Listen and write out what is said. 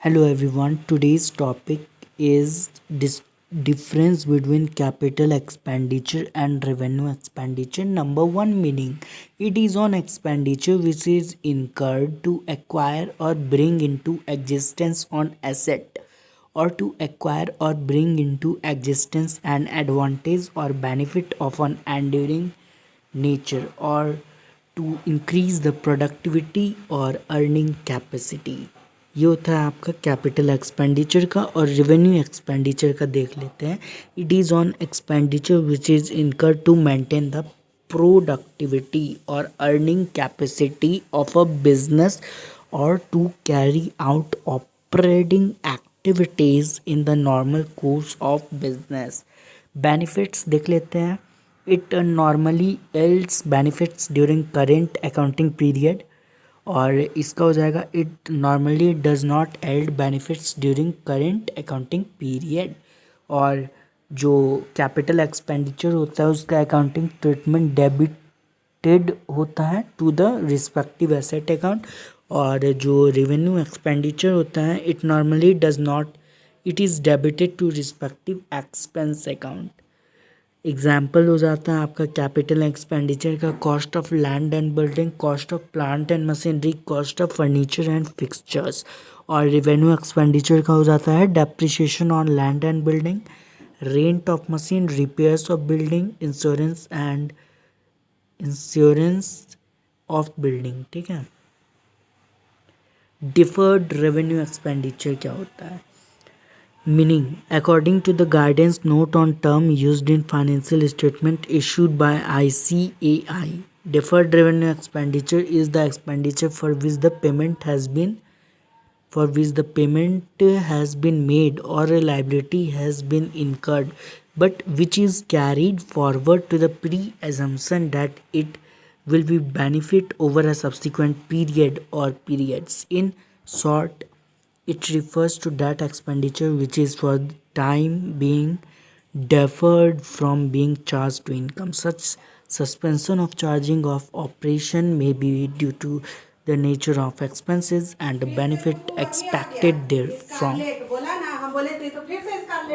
Hello everyone. Today's topic is difference between capital expenditure and revenue expenditure. Number one meaning, it is on expenditure which is incurred to acquire or bring into existence on asset, or to acquire or bring into existence an advantage or benefit of an enduring nature, or to increase the productivity or earning capacity. ये होता है आपका capital expenditure का। और revenue expenditure का देख लेते हैं। It is on expenditure which is incurred to maintain the productivity और earning capacity of a business, और to carry out operating activities in the normal course of business. Benefits देख लेते हैं। It normally yields benefits during current accounting period, और इसका हो जाएगा it normally does not yield benefits during current accounting period. और जो कैपिटल एक्सपेंडिचर होता है उसका अकाउंटिंग ट्रीटमेंट डेबिटेड होता है to the respective asset account. और जो रेवेन्यू एक्सपेंडिचर होता है it normally does not, it is debited to respective expense account. Example हो जाता है आपका कैपिटल एक्सपेंडिचर का cost of land and building, cost of plant and machinery, cost of furniture and fixtures. और revenue expenditure का हो जाता है depreciation on land and building, rent of machine, repairs of building, insurance of building. ठीक है। Deferred revenue expenditure क्या होता है? Meaning, according to the guidance note on term used in financial statement issued by ICAI, deferred revenue expenditure is the expenditure for which the payment has been made or a liability has been incurred, but which is carried forward to the pre-assumption that it will be benefit over a subsequent period or periods. In short, it refers to that expenditure which is for the time being deferred from being charged to income. Such suspension of charging of operation may be due to the nature of expenses and the benefit expected therefrom.